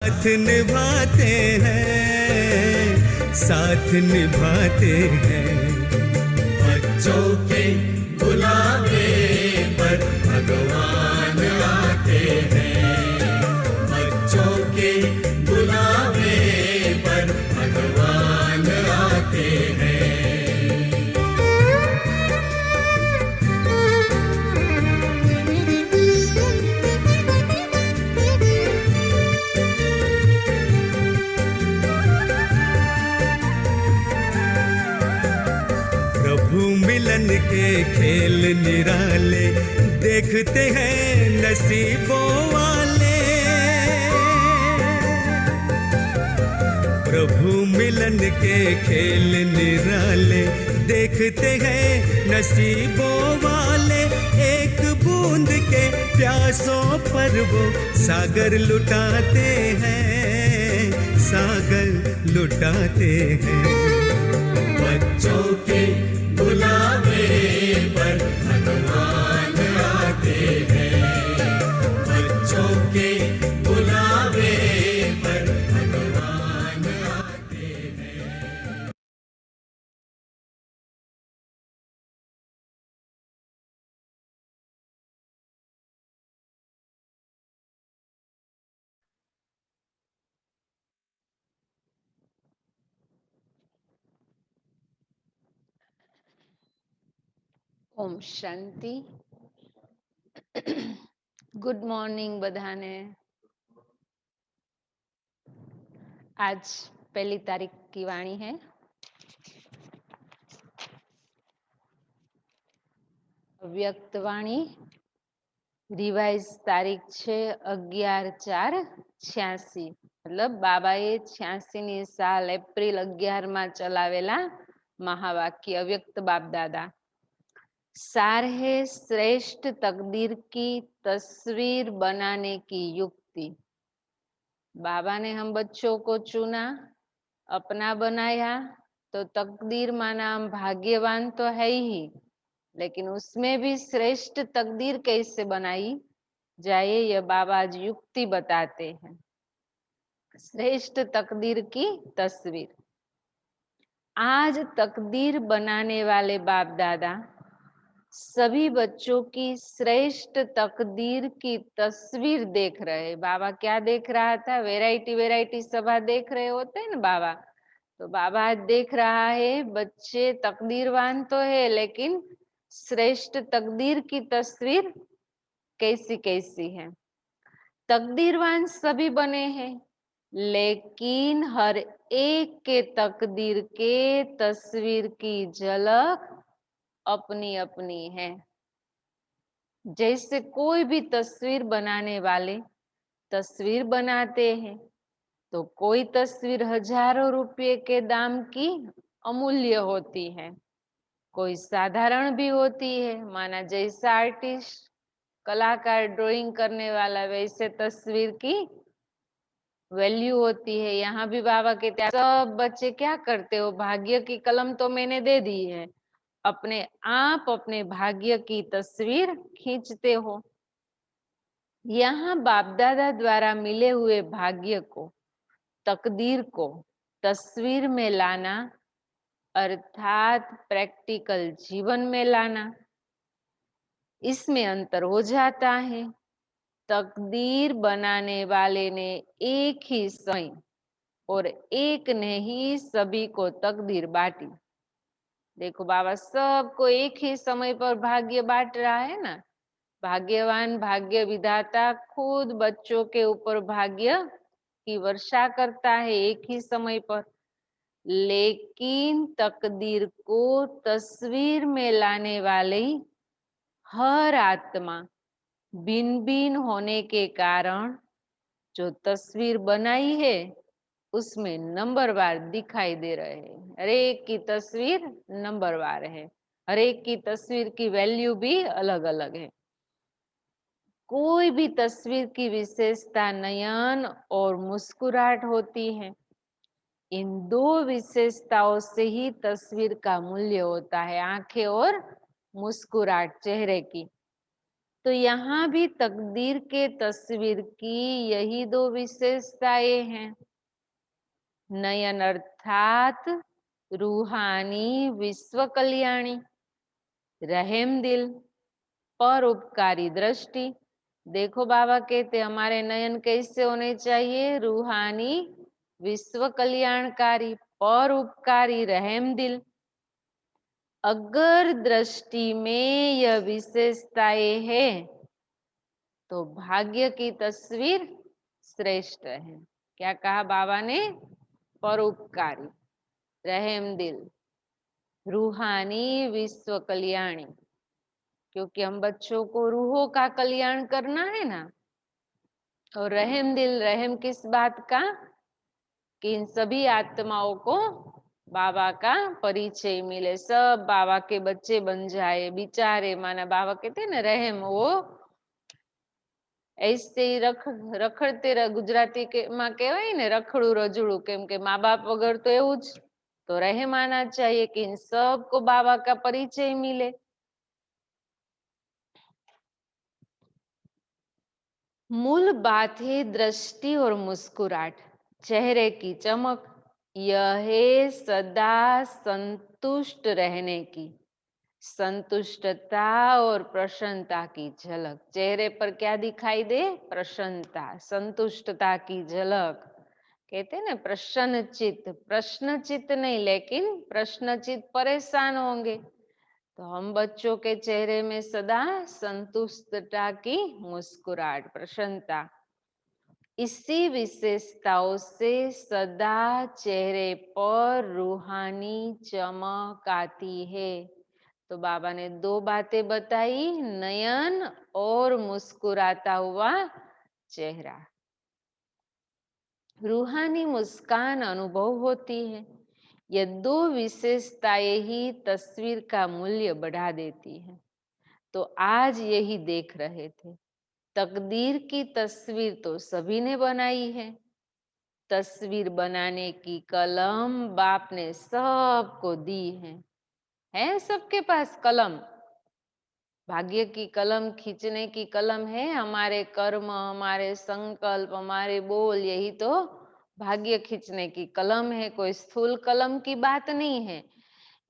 साथ निभाते हैं, साथ निभाते हैं। बच्चों के बुलावे पर भगवान आते हैं, बच्चों के बुलावे पर भगवान आते हैं। मिलन के खेल निराले देखते हैं नसीबों वाले। प्रभु मिलन के खेल निराले देखते हैं नसीबों वाले। एक बूंद के प्यासों पर वो सागर लुटाते हैं, सागर लुटाते हैं। बच्चों के बुलावे पर भगवान आते हैं, बच्चों के बुलावे पर भगवान आते हैं। ઓમ શાંતિ. ગુડ મોર્નિંગ બધાને. आज 1 तारीख की वाणी है. व्यक्त वाणी रिवाइज तारीख છે 11/4/86. मतलब બાબાએ 86ની સાલ એપ્રિલ 11 માં ચલાવેલા महावाक्य व्यक्त बाप दादा. सार है श्रेष्ठ तकदीर की तस्वीर बनाने की युक्ति. बाबा ने हम बच्चों को चुना, अपना बनाया, तो तकदीर माना हम भाग्यवान तो है ही, लेकिन उसमें भी श्रेष्ठ तकदीर कैसे बनाई जाए यह बाबा आज युक्ति बताते हैं. श्रेष्ठ तकदीर की तस्वीर. आज तकदीर बनाने वाले बाप दादा सभी बच्चों की श्रेष्ठ तकदीर की तस्वीर देख रहे. बाबा क्या देख रहा था? वैरायटी वैरायटी सभा देख रहे होते हैं ना बाबा, तो बाबा आज देख रहा है बच्चे तकदीरवान तो है, लेकिन श्रेष्ठ तकदीर की तस्वीर कैसी कैसी है. तकदीरवान सभी बने हैं, लेकिन हर एक के तकदीर के तस्वीर की झलक अपनी अपनी है. जैसे कोई भी तस्वीर बनाने वाले तस्वीर बनाते हैं, तो कोई तस्वीर हजारों रुपये के दाम की अमूल्य होती है, कोई साधारण भी होती है. माना जैसा आर्टिस्ट कलाकार ड्राइंग करने वाला वैसे तस्वीर की वैल्यू होती है. यहाँ भी बाबा कहते हैं सब बच्चे क्या करते हो, भाग्य की कलम तो मैंने दे दी है, अपने आप अपने भाग्य की तस्वीर खींचते हो. यहाँ बाप दादा द्वारा मिले हुए भाग्य को, तकदीर को तस्वीर में लाना अर्थात प्रैक्टिकल जीवन में लाना, इसमें अंतर हो जाता है. तकदीर बनाने वाले ने एक ही समय और एक ने ही सभी को तकदीर बांटी. देखो बाबा सबको एक ही समय पर भाग्य बांट रहा है ना. भाग्यवान भाग्य विधाता खुद बच्चों के ऊपर भाग्य की वर्षा करता है एक ही समय पर, लेकिन तकदीर को तस्वीर में लाने वाले हर आत्मा भिन्न भिन्न होने के कारण जो तस्वीर बनाई है उसमें नंबरवार दिखाई दे रहे हैं. हर एक की तस्वीर नंबरवार है, हर एक की तस्वीर की वैल्यू भी अलग अलग है. कोई भी तस्वीर की विशेषता नयन और मुस्कुराहट होती है. इन दो विशेषताओं से ही तस्वीर का मूल्य होता है, आंखें और मुस्कुराहट चेहरे की. तो यहाँ भी तकदीर के तस्वीर की यही दो विशेषताएं हैं। नयन अर्थात रूहानी विश्व कल्याणी, रहम दिल, परोपकारी दृष्टि। देखो बाबा कहते हमारे नयन कैसे होने चाहिए? रूहानी विश्व कल्याणकारी, परोपकारी, रहम दिल। अगर दृष्टि में यह विशेषताएं है तो भाग्य की तस्वीर श्रेष्ठ है। क्या कहा बाबा ने? परोपकारी, रहम दिल, रूहानी विश्व कल्याणी। क्योंकि हम बच्चों को रूहों का कल्याण करना है ना। और रहम दिल, रहम किस बात का? कि इन सभी आत्माओं को बाबा का परिचय मिले, सब बाबा के बच्चे बन जाए। बिचारे माना बाबा कहते हैं ना रहम, वो ऐसे ही રખડતે ગુજરાતી કે માં કહેવાય ને રખડું રજુડું, કેમ કે મા બાપ વગર તો એવું જ। तो रहम आना चाहिए कि इन सबको बाबा का परिचय मिले। मूल बात है दृष्टि और मुस्कुराहट, चेहरे की चमक। यह है सदा संतुष्ट रहने की, संतुष्टता और प्रसन्नता की झलक। चेहरे पर क्या दिखाई दे? प्रसन्नता, संतुष्टता की झलक। कहते हैं ना प्रसन्न चित्त, प्रश्न चित्त नहीं, लेकिन प्रश्न चित्त परेशान होंगे। तो हम बच्चों के चेहरे में सदा संतुष्टता की मुस्कुराहट, प्रसन्नता, इसी विशेषताओं से सदा चेहरे पर रूहानी चमक आती है। तो बाबा ने दो बातें बताई, नयन और मुस्कुराता हुआ चेहरा। रूहानी मुस्कान अनुभव होती है। ये दो विशेषताएं ही तस्वीर का मूल्य बढ़ा देती है। तो आज यही देख रहे थे। तकदीर की तस्वीर तो सभी ने बनाई है। तस्वीर बनाने की कलम बाप ने सबको दी है सबके पास कलम। भाग्य की कलम, खींचने की कलम है। हमारे कर्म, हमारे संकल्प, हमारे बोल, यही तो भाग्य खींचने की कलम है। कोई स्थूल कलम की बात नहीं है।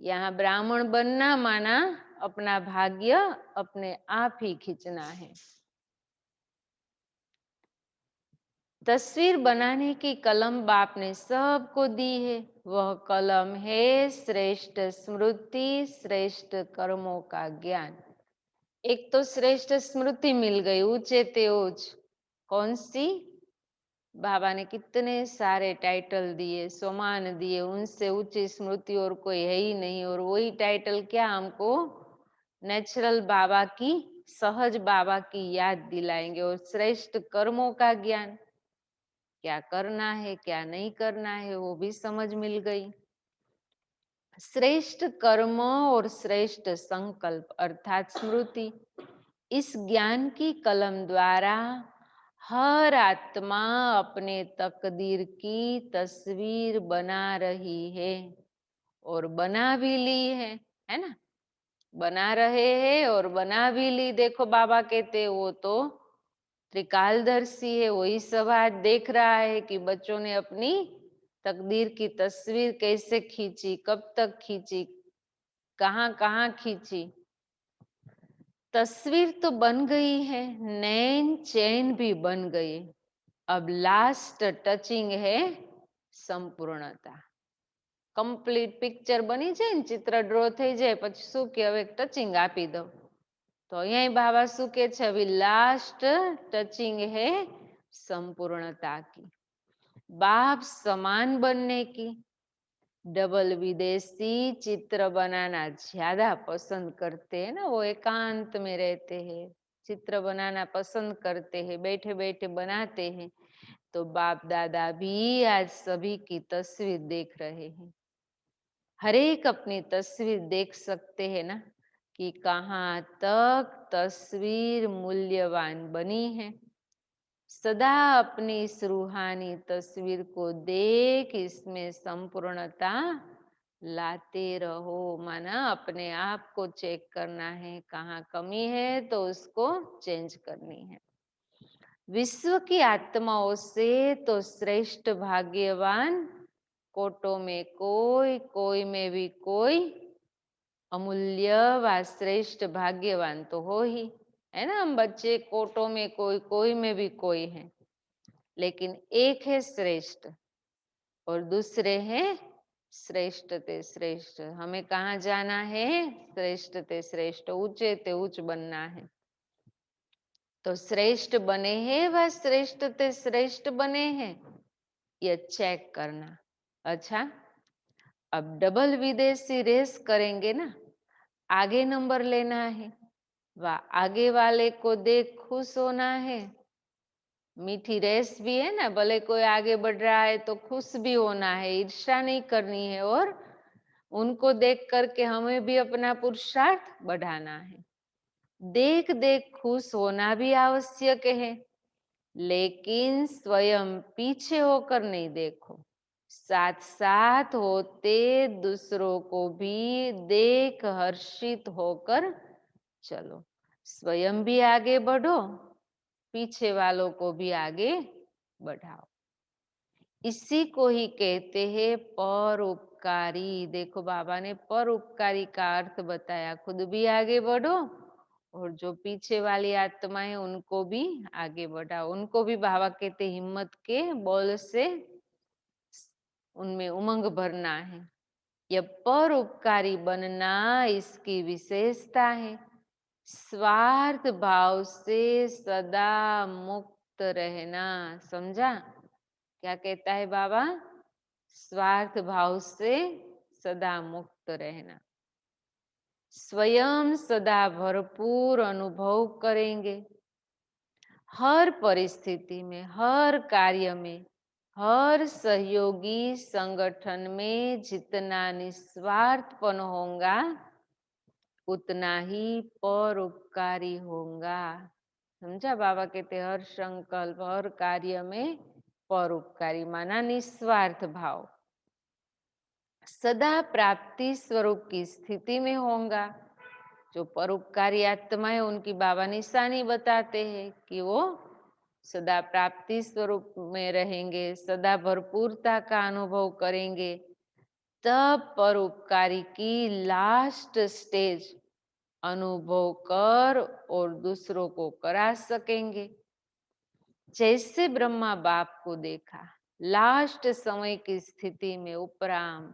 यहाँ ब्राह्मण बनना माना अपना भाग्य अपने आप ही खींचना है। तस्वीर बनाने की कलम बाप ने सबको दी है। वह कलम है श्रेष्ठ स्मृति, श्रेष्ठ कर्मों का ज्ञान। एक तो श्रेष्ठ स्मृति मिल गई, ऊंचे ते ऊंच। कौन सी? बाबा ने कितने सारे टाइटल दिए, सम्मान दिए, उनसे ऊंची स्मृति और कोई है ही नहीं। और वही टाइटल क्या हमको? नेचुरल बाबा की, सहज बाबा की याद दिलाएंगे। और श्रेष्ठ कर्मों का ज्ञान, क्या करना है क्या नहीं करना है वो भी समझ मिल गई। श्रेष्ठ कर्म और श्रेष्ठ संकल्प अर्थात स्मृति, इस ज्ञान की कलम द्वारा हर आत्मा अपने तकदीर की तस्वीर बना रही है और बना भी ली है ना। बना रहे हैं और बना भी ली। देखो बाबा कहते वो तो त्रिकालदर्शी है, वही सब आज देख रहा है कि बच्चों ने अपनी तकदीर की तस्वीर कैसे खींची, कब तक खींची, कहाँ कहाँ खींची। तस्वीर तो बन गई है, नैन चैन भी बन गई। अब लास्ट टचिंग है संपूर्णता। कम्प्लीट पिक्चर बनी जाए ने, चित्र ड्रो થઈ જાય પછી શું કે હવે ટચિંગ આપી દો। तो यही बाबा शू के छे, अभी लास्ट टचिंग है संपूर्णता की। बाप समान बनने की। डबल विदेशी चित्र बनाना ज्यादा पसंद करते हैं ना, वो एकांत में रहते हैं, चित्र बनाना पसंद करते हैं, बैठे बैठे बनाते हैं। तो बाप दादा भी आज सभी की तस्वीर देख रहे हैं। हर एक अपनी तस्वीर देख सकते हैं ना कि कहाँ तक तस्वीर मूल्यवान बनी है। सदा अपनी इस रूहानी तस्वीर को देख इसमें संपूर्णता लाते रहो, माना अपने आप को चेक करना है, कहाँ कमी है तो उसको चेंज करनी है। विश्व की आत्माओं से तो श्रेष्ठ भाग्यवान कोटों में कोई, कोई में भी कोई, अमूल्य व श्रेष्ठ भाग्यवान तो हो ही, है ना। हम बच्चे कोटों में कोई, कोई में भी कोई है, लेकिन एक है श्रेष्ठ और दूसरे हैं श्रेष्ठ ते श्रेष्ठ। हमें कहाँ जाना है? श्रेष्ठ ते श्रेष्ठ, ऊंचे ते उच्च बनना है। तो श्रेष्ठ बने हैं व श्रेष्ठ ते श्रेष्ठ बने हैं, ये चेक करना। अच्छा, अब डबल विदेशी रेस करेंगे ना, आगे नंबर लेना है व आगे वाले को देख खुश होना है। मीठी रेस भी है ना, भले कोई आगे बढ़ रहा है तो खुश भी होना है, ईर्ष्या नहीं करनी है, और उनको देख करके हमें भी अपना पुरुषार्थ बढ़ाना है। देख देख खुश होना भी आवश्यक है, लेकिन स्वयं पीछे होकर नहीं देखो, साथ साथ होते दूसरों को भी देख हर्षित होकर चलो। स्वयं भी आगे बढ़ो, पीछे वालों को भी आगे बढ़ाओ। इसी को ही कहते हैं परोपकारी। देखो बाबा ने परोपकारी का अर्थ बताया, खुद भी आगे बढ़ो और जो पीछे वाली आत्मा है उनको भी आगे बढ़ाओ। उनको भी बाबा कहते हिम्मत के बल से उनमें उमंग भरना है। यह परोपकारी बनना इसकी विशेषता है। स्वार्थ भाव से सदा मुक्त रहना। समझा क्या कहता है बाबा? स्वार्थ भाव से सदा मुक्त रहना। स्वयं सदा भरपूर अनुभव करेंगे, हर परिस्थिति में, हर कार्य में, हर सहयोगी संगठन में जितना निस्वार्थपन होगा उतना ही परोपकारी होगा। समझा? बाबा कहते हर संकल्प, हर कार्य में परोपकारी, माना निस्वार्थ भाव, सदा प्राप्ति स्वरूप की स्थिति में होगा। जो परोपकारी आत्मा है उनकी बाबा निशानी बताते हैं कि वो सदा प्राप्ति स्वरूप में रहेंगे, सदा भरपूरता का अनुभव करेंगे, तब परोपकारी की लास्ट स्टेज अनुभव कर और दूसरों को करा सकेंगे। जैसे ब्रह्मा बाप को देखा लास्ट समय की स्थिति में उपराम,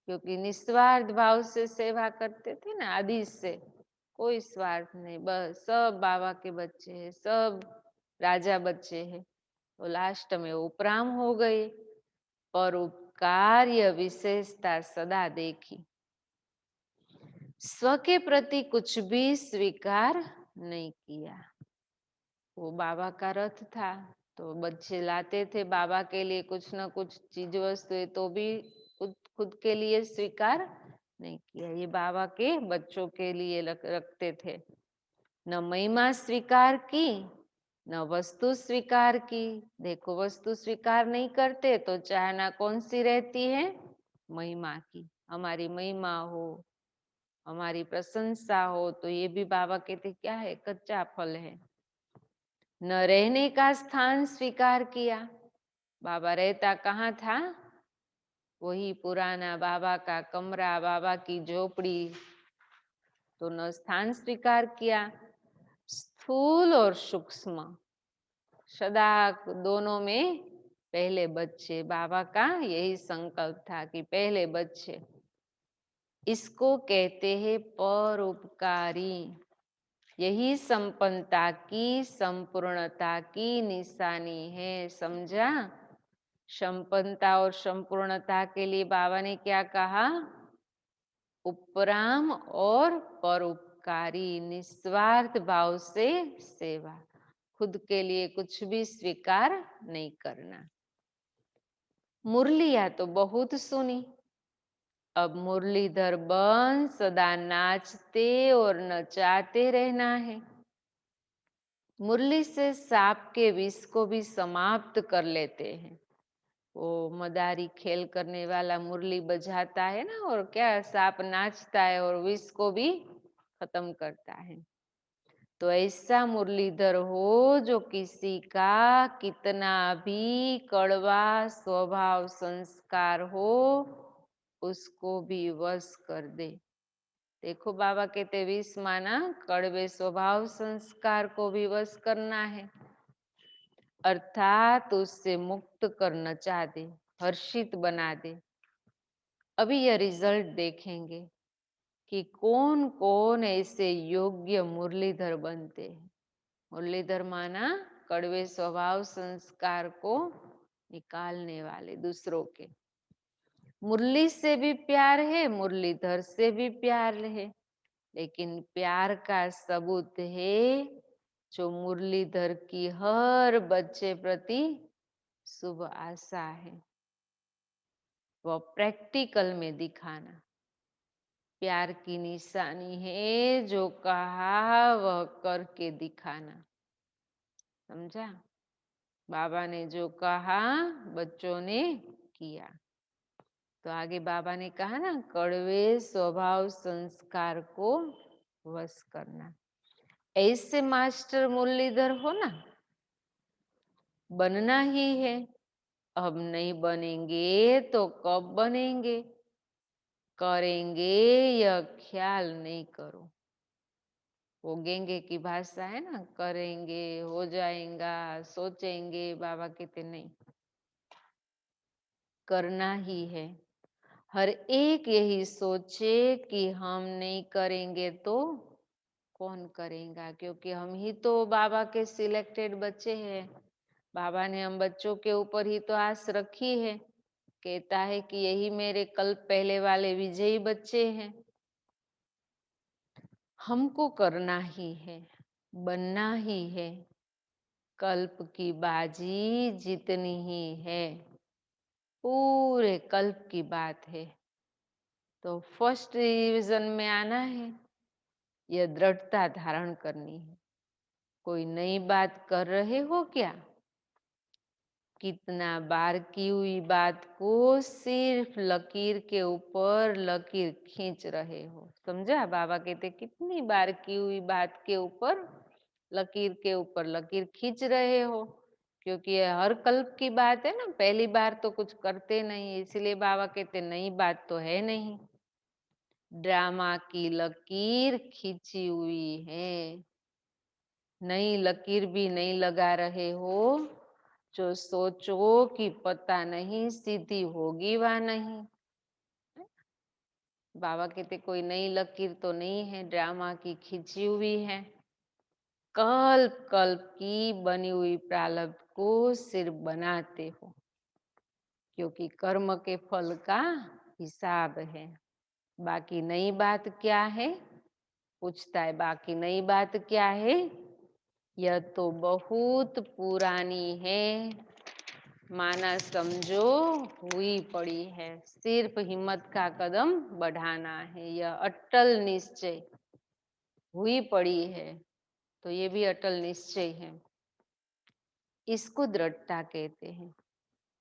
क्योंकि निस्वार्थ भाव से सेवा करते थे ना, आदि से कोई स्वार्थ नहीं, बस सब बाबा के बच्चे हैं, सब राजा बच्चे हैं, तो लास्ट में उपराम हो गए। पर उपकार्य विशेषता सदा देखी, स्व के प्रति कुछ भी स्वीकार नहीं किया। वो बाबा का रथ था तो बच्चे लाते थे बाबा के लिए कुछ ना कुछ चीज वस्तु, तो भी खुद खुद के लिए स्वीकार नहीं किया, ये बाबा के बच्चों के लिए रखते थे। न महिमा स्वीकार की, न वस्तु स्वीकार की। देखो वस्तु स्वीकार नहीं करते तो चाहना कौन सी रहती है? महिमा की। हमारी महिमा हो, हमारी प्रशंसा हो, तो ये भी बाबा कहते क्या है? कच्चा फल है। न रहने का स्थान स्वीकार किया। बाबा रहता कहाँ था? वही पुराना बाबा का कमरा, बाबा की झोपड़ी, तो न स्थान स्वीकार किया। स्थूल और सूक्ष्म सदा दोनों में पहले बच्चे, बाबा का यही संकल्प था कि पहले बच्चे। इसको कहते हैं परोपकारी। यही संपन्नता की, संपूर्णता की निशानी है। समझा? संपन्नता और संपूर्णता के लिए बाबा ने क्या कहा? उपराम और परोपकारी, निस्वार्थ भाव से सेवा, खुद के लिए कुछ भी स्वीकार नहीं करना। मुरलिया तो बहुत सुनी, अब मुरलीधर बन सदा नाचते और नचाते रहना है। मुरली से सांप के विष को भी समाप्त कर लेते हैं। वो मदारी खेल करने वाला मुरली बजाता है ना, और क्या सांप नाचता है और विष को भी खत्म करता है। तो ऐसा मुरलीधर हो जो किसी का कितना भी कड़वा स्वभाव संस्कार हो उसको भी वश कर दे। देखो बाबा कहते विष माना कड़वे स्वभाव संस्कार को भी वश करना है, अर्थात उससे मुक्त करना चाह दे, हर्षित बना दे। अभी यह रिजल्ट देखेंगे कि कौन कौन ऐसे योग्य मुरलीधर बनते हैं। मुरलीधर माना कड़वे स्वभाव संस्कार को निकालने वाले, दूसरों के। मुरली से भी प्यार है, मुरलीधर से भी प्यार है, लेकिन प्यार का सबूत है जो मुरलीधर की हर बच्चे प्रति शुभ आशा है, वह प्रैक्टिकल में दिखाना। प्यार की निशानी है जो कहा वह करके दिखाना। समझा? बाबा ने जो कहा बच्चों ने किया। तो आगे बाबा ने कहा ना, कड़वे स्वभाव संस्कार को वश करना। ऐसे मास्टर मुरलीधर हो ना, बनना ही है। अब नहीं बनेंगे तो कब बनेंगे? करेंगे यह ख्याल नहीं करो। होगेंगे की भाषा है ना, करेंगे, हो जाएगा, सोचेंगे। बाबा कहते नहीं, करना ही है। हर एक यही सोचे कि हम नहीं करेंगे तो कौन करेगा, क्योंकि हम ही तो बाबा के सिलेक्टेड बच्चे हैं। बाबा ने हम बच्चों के ऊपर ही तो आस रखी है। कहता है कि यही मेरे कल्प पहले वाले विजयी बच्चे हैं। हमको करना ही है, बनना ही है। कल्प की बाजी जितनी ही है, पूरे कल्प की बात है। तो फर्स्ट डिवीजन में आना है, यह दृढ़ता धारण करनी है। कोई नई बात कर रहे हो क्या? कितना बार की हुई बात को सिर्फ लकीर के ऊपर लकीर खींच रहे हो। समझा? बाबा कहते कितनी बार की हुई बात के ऊपर लकीर खींच रहे हो, क्योंकि ये हर कल्प की बात है ना। पहली बार तो कुछ करते नहीं, इसलिए बाबा कहते नई बात तो है नहीं। ड्रामा की लकीर खींची हुई है, नई लकीर भी नहीं लगा रहे हो। जो सोचो कि पता नहीं सीधी होगी वा नहीं। बाबा कहते कोई नई लकीर तो नहीं है, ड्रामा की खींची हुई है। कल्प कल्प की बनी हुई प्रारब्ध को सिर्फ बनाते हो, क्योंकि कर्म के फल का हिसाब है। बाकी नई बात क्या है? पूछता है, बाकी नई बात क्या है? यह तो बहुत पुरानी है, माना समझो हुई पड़ी है। सिर्फ हिम्मत का कदम बढ़ाना है। यह अटल निश्चय हुई पड़ी है, तो ये भी अटल निश्चय है। इसको दृढ़ता कहते हैं,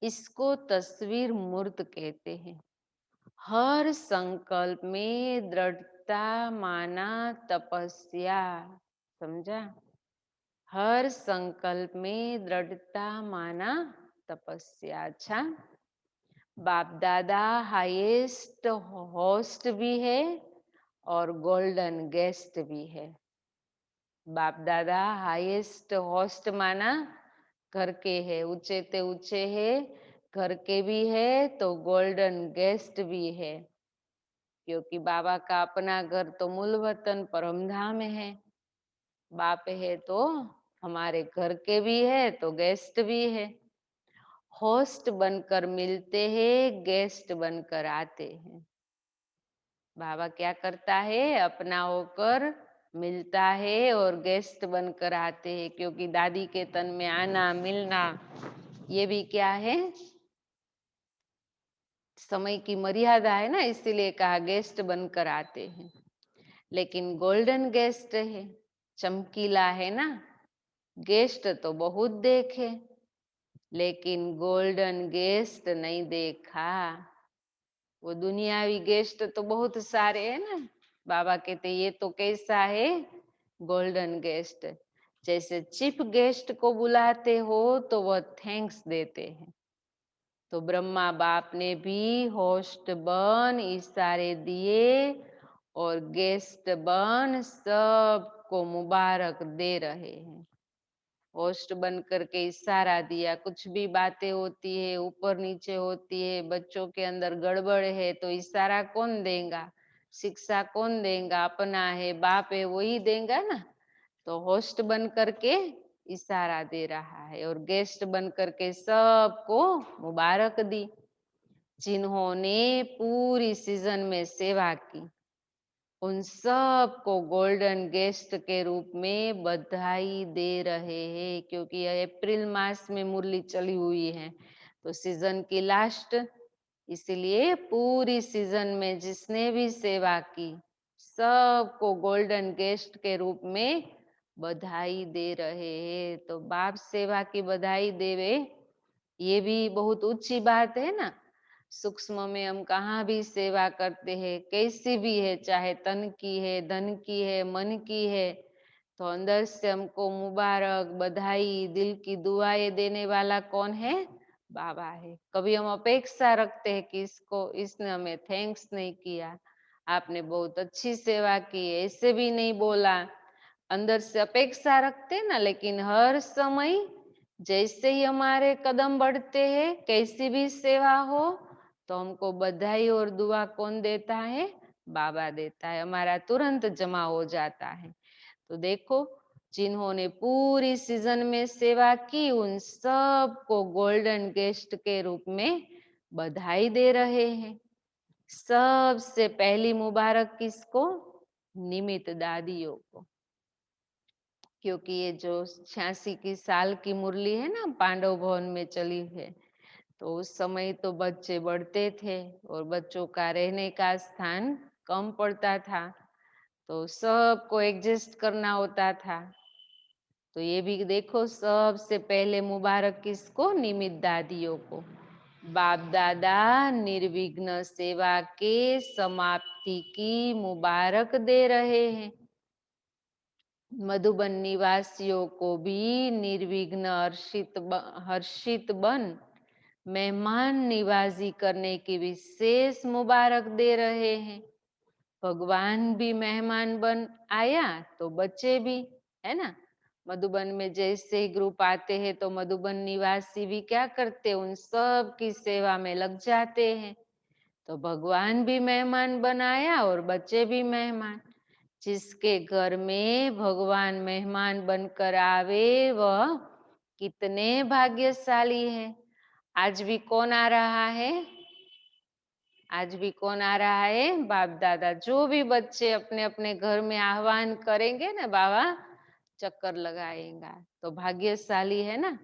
इसको तस्वीर मूर्त कहते हैं। हर संकल्प में दृढ़ता माना तपस्या। समझा? हर संकल्प में दृढ़ता माना तपस्या। अच्छा, बाप दादा हाईएस्ट होस्ट भी है और गोल्डन गेस्ट भी है। बाप दादा हाईएस्ट होस्ट माना घर के है, ऊंचे ते ऊंचे है, घर के भी है तो गोल्डन गेस्ट भी है, क्योंकि बाबा का अपना घर तो मूल वतन परम धाम है। बाप है तो हमारे घर के भी है तो गेस्ट भी है। होस्ट बनकर मिलते हैं, गेस्ट बनकर आते हैं। बाबा क्या करता है? अपना होकर मिलता है और गेस्ट बनकर आते हैं, क्योंकि दादी के तन में आना मिलना ये भी क्या है? समय की मर्यादा है ना, इसीलिए कहा गेस्ट बनकर आते हैं। लेकिन गोल्डन गेस्ट है, चमकीला है ना। गेस्ट तो बहुत देखे, लेकिन गोल्डन गेस्ट नहीं देखा। वो दुनियावी गेस्ट तो बहुत सारे हैं ना। बाबा कहते ये तो कैसा है, गोल्डन गेस्ट। जैसे चीफ गेस्ट को बुलाते हो तो वह थैंक्स देते हैं। तो ब्रह्मा बाप ने भी होस्ट बन इशारे दिए और गेस्ट बन सबको मुबारक दे रहे हैं। होस्ट बन करके इशारा दिया, कुछ भी बातें होती है, ऊपर नीचे होती है, बच्चों के अंदर गड़बड़ है तो इशारा कौन देगा, शिक्षा कौन देगा, अपना है बाप है वही देगा ना। तो होस्ट बन करके इशारा दे रहा है और गेस्ट बन करके सबको मुबारक दी, जिन्होंने पूरी सीजन में सेवा की। उन सबको गोल्डन गेस्ट के रूप में बधाई दे रहे हैं, क्योंकि यह अप्रैल मास में मुरली चली हुई है तो सीजन की लास्ट, इसलिए पूरी सीजन में जिसने भी सेवा की सबको गोल्डन गेस्ट के रूप में बधाई दे रहे हैं। तो बाप सेवा की बधाई देवे, ये भी बहुत ऊंची बात है ना। सूक्ष्म में हम कहाँ भी सेवा करते हैं, कैसी भी है, चाहे तन की है, धन की है, मन की है, तो अंदर से हमको मुबारक बधाई दिल की दुआएं देने वाला कौन है, बाबा है। कभी हम अपेक्षा रखते हैं कि इसने हमें थैंक्स नहीं किया, आपने बहुत अच्छी सेवा की, ऐसे भी नहीं बोला, अंदर से अपेक्षा रखते ना। लेकिन हर समय जैसे ही हमारे कदम बढ़ते हैं, कैसी भी सेवा हो, तो हमको बधाई और दुआ कौन देता है, बाबा देता है, हमारा तुरंत जमा हो जाता है। तो देखो, जिन्होंने पूरी सीजन में सेवा की उन सबको गोल्डन गेस्ट के रूप में बधाई दे रहे हैं। सबसे पहली मुबारक किसको, निमित दादियों को, क्योंकि ये जो 86 की साल की मुरली है ना पांडव भवन में चली है, तो उस समय तो बच्चे बढ़ते थे और बच्चों का रहने का स्थान कम पड़ता था, तो सबको एडजस्ट करना होता था। तो ये भी देखो, सबसे पहले मुबारक किसको, निमित दादियों को। बाप दादा निर्विघ्न सेवा के समाप्ति की मुबारक दे रहे हैं। मधुबन निवासियों को भी निर्विघ्न हर्षित बन मेहमान निवाजी करने की विशेष मुबारक दे रहे हैं। भगवान भी मेहमान बन आया तो बच्चे भी, है ना। मधुबन में जैसे ही ग्रुप आते हैं तो मधुबन निवासी भी क्या करते, उन सब की सेवा में लग जाते हैं। तो भगवान भी मेहमान बनाया और बच्चे भी मेहमान। जिसके घर में भगवान मेहमान बनकर आवे वह कितने भाग्यशाली है। आज भी कौन आ रहा है, आज भी कौन आ रहा है, बाप दादा। जो भी बच्चे अपने अपने घर में आह्वान करेंगे ना, बाबा चक्कर लगाएगा, तो भाग्यशाली है ना।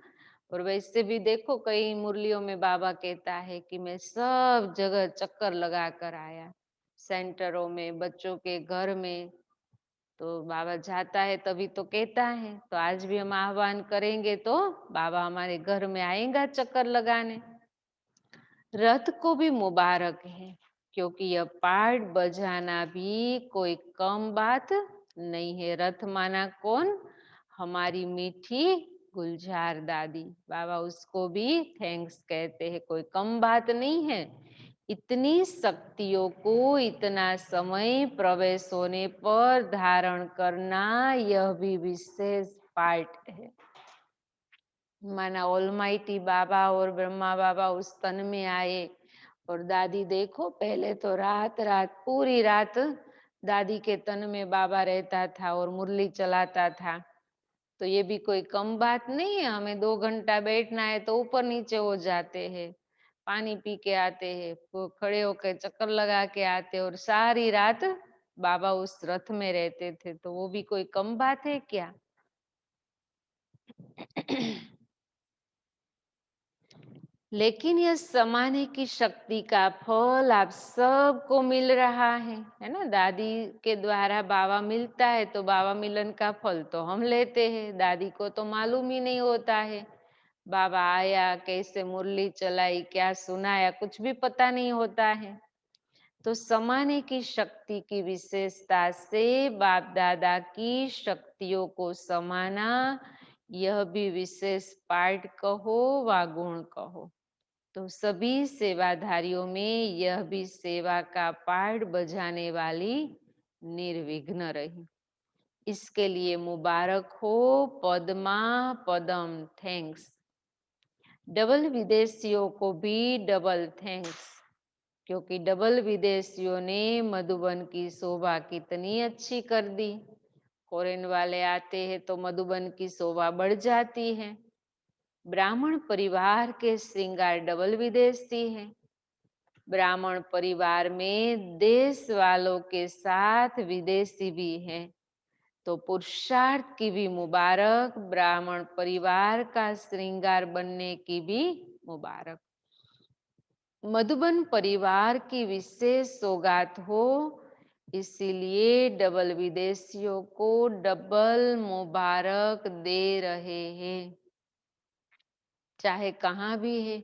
और वैसे भी देखो, कई मुरलियों में बाबा कहता है कि मैं सब जगह चक्कर लगा कर आया, सेंटरों में, बच्चों के घर में। तो बाबा जाता है तभी तो कहता है। तो आज भी हम आह्वान करेंगे तो बाबा हमारे घर में आएगा चक्कर लगाने। रथ को भी मुबारक है, क्योंकि यह पार्ट बजाना भी कोई कम बात नहीं है। रथ माना कौन, हमारी मीठी गुलजार दादी, बाबा उसको भी थैंक्स कहते हैं, कोई कम बात नहीं है। इतनी शक्तियों को इतना समय प्रवेश होने पर धारण करना, यह भी विशेष पार्ट है। माना ऑलमाइटी बाबा और ब्रह्मा बाबा उस तन में आए और दादी देखो, पहले तो रात रात पूरी रात दादी के तन में बाबा रहता था और मुरली चलाता था। तो ये भी कोई कम बात नहीं है। हमें 2 घंटा बैठना है तो ऊपर नीचे हो जाते हैं, पानी पी के आते हैं, खड़े होकर चक्कर लगा के आते, और सारी रात बाबा उस रथ में रहते थे। तो वो भी कोई कम बात है क्या। लेकिन यह समाने की शक्ति का फल आप सबको मिल रहा है ना। दादी के द्वारा बाबा मिलता है तो बाबा मिलन का फल तो हम लेते हैं, दादी को तो मालूम ही नहीं होता है। बाबा आया, कैसे मुरली चलाई, क्या सुनाया, कुछ भी पता नहीं होता है। तो समाने की शक्ति की विशेषता से बाप दादा की शक्तियों को समाना, यह भी विशेष पार्ट कहो व गुण कहो। तो सभी सेवाधारियों में यह भी सेवा का पार्ट बजाने वाली निर्विघ्न रही। इसके लिए मुबारक हो पद्मा पदम, थैंक्स। डबल विदेशियों को भी डबल थैंक्स, क्योंकि डबल विदेशियों ने मधुबन की शोभा कितनी अच्छी कर दी। फॉरेन वाले आते हैं तो मधुबन की शोभा बढ़ जाती है। ब्राह्मण परिवार के श्रृंगार डबल विदेशी हैं। ब्राह्मण परिवार में देश वालों के साथ विदेशी भी हैं। तो पुरुषार्थ की भी मुबारक, ब्राह्मण परिवार का श्रृंगार बनने की भी मुबारक। मधुबन परिवार की विशेष सौगात हो, इसीलिए डबल विदेशियों को डबल मुबारक दे रहे हैं। चाहे कहाँ भी है,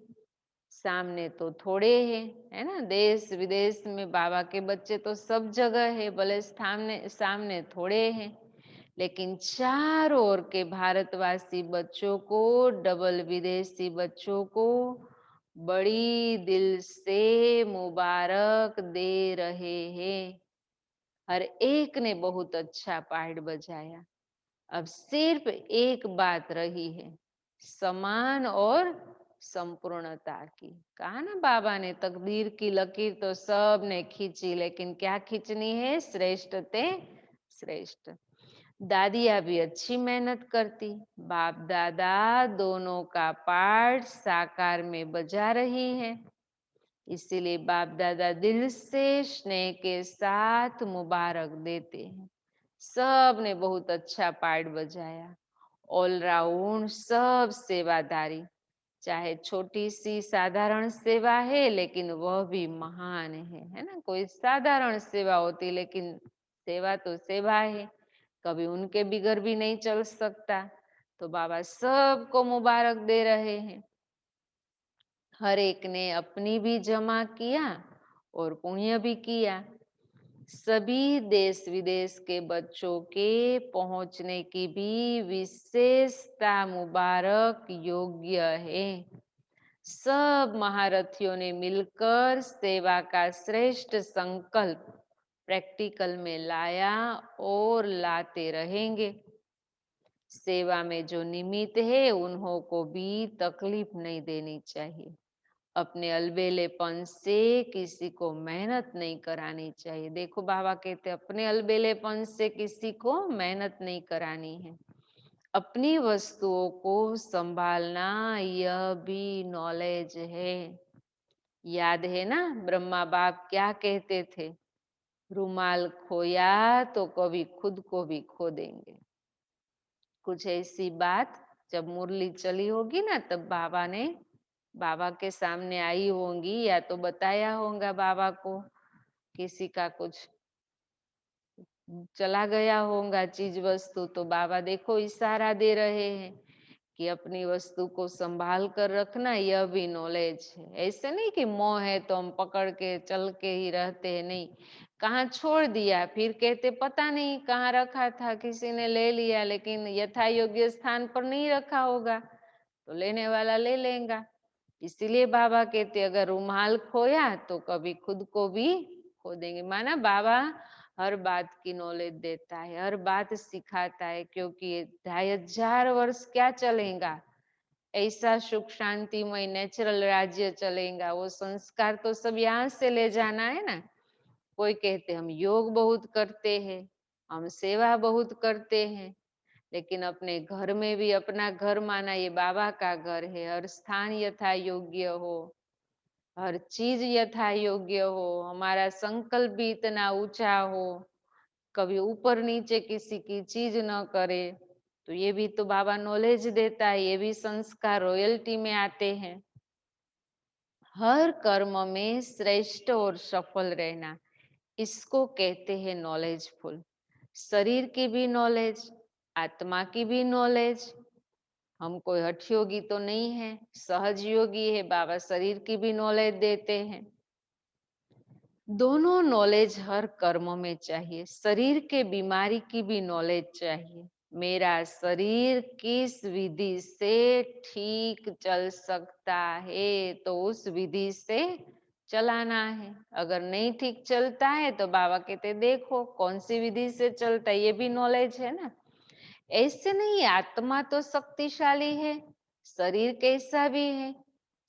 सामने तो थोड़े हैं, है ना। देश विदेश में बाबा के बच्चे तो सब जगह है, भले सामने सामने थोड़े हैं, लेकिन चारों ओर के भारतवासी बच्चों को, डबल विदेशी बच्चों को बड़ी दिल से मुबारक दे रहे हैं। हर एक ने बहुत अच्छा पार्ट बजाया। अब सिर्फ एक बात रही है, समान और संपूर्णता की। कहा ना बाबा ने, तकदीर की लकीर तो सब ने खींची, लेकिन क्या खींचनी है? श्रेष्ठ ते श्रेष्ठ। दादिया भी अच्छी मेहनत करती, बाप दादा दोनों का पार्ट साकार में बजा रही है। इसीलिए बाप दादा दिल से स्नेह के साथ मुबारक देते हैं। सब ने बहुत अच्छा पार्ट बजाया, ऑलराउंड, सब सेवादारी। चाहे छोटी सी साधारण सेवा है, लेकिन वह भी महान है ना। कोई साधारण सेवा होती, लेकिन सेवा तो सेवा है, कभी उनके बिगर भी नहीं चल सकता। तो बाबा सबको मुबारक दे रहे हैं। हर एक ने अपनी भी जमा किया और पुण्य भी किया। सभी देश विदेश के बच्चों के पहुंचने की भी विशेषता मुबारक योग्य है। सब महारथियों ने मिलकर सेवा का श्रेष्ठ संकल्प प्रैक्टिकल में लाया और लाते रहेंगे। सेवा में जो निमित्त है, उन्हों को भी तकलीफ नहीं देनी चाहिए। अपने अलबेलेपन से किसी को मेहनत नहीं करानी चाहिए। देखो बाबा कहते अपने अलबेलेपन से किसी को मेहनत नहीं करानी है। अपनी वस्तुओं को संभालना, यह भी नॉलेज है। याद है ना, ब्रह्मा बाप क्या कहते थे? रुमाल खोया तो कभी खुद को भी खो देंगे। कुछ ऐसी बात जब मुरली चली होगी ना, तब बाबा के सामने आई होंगी, या तो बताया होगा बाबा को, किसी का कुछ चला गया होगा चीज वस्तु, तो बाबा देखो इशारा दे रहे हैं कि अपनी वस्तु को संभाल कर रखना, यह भी नॉलेज है। ऐसे नहीं कि मोह है तो हम पकड़ के चल के ही रहते हैं, नहीं। कहाँ छोड़ दिया, फिर कहते पता नहीं कहाँ रखा था, किसी ने ले लिया, लेकिन यथा योग्य स्थान पर नहीं रखा होगा, तो लेने वाला ले लेगा। इसीलिए बाबा कहते अगर रुमाल खोया तो कभी खुद को भी खो देंगे। माना बाबा हर बात की नॉलेज देता है, हर बात सिखाता है, क्योंकि ये 2500 वर्ष क्या चलेगा, ऐसा सुख शांतिमय नेचुरल राज्य चलेगा। वो संस्कार तो सब यहाँ से ले जाना है ना। कोई कहते हम योग बहुत करते हैं, हम सेवा बहुत करते हैं, लेकिन अपने घर में भी अपना घर माना ये बाबा का घर है। हर स्थान यथा योग्य हो, हर चीज यथा योग्य हो, हमारा संकल्प भी इतना ऊंचा हो, कभी ऊपर नीचे किसी की चीज न करे। तो ये भी तो बाबा नॉलेज देता है, ये भी संस्कार रॉयल्टी में आते हैं। हर कर्म में श्रेष्ठ और सफल रहना, इसको कहते हैं नॉलेजफुल। शरीर की भी नॉलेज, आत्मा की भी नॉलेज, हम कोई हठ योगी तो नहीं है, सहज योगी है। बाबा शरीर की भी नॉलेज देते हैं। दोनों नॉलेज हर कर्म में चाहिए। शरीर के बीमारी की भी नॉलेज चाहिए। मेरा शरीर किस विधि से ठीक चल सकता है, तो उस विधि से चलाना है। अगर नहीं ठीक चलता है तो बाबा कहते देखो कौन सी विधि से चलता है, ये भी नॉलेज है ना। ऐसे नहीं, आत्मा तो शक्तिशाली है, शरीर कैसा भी है।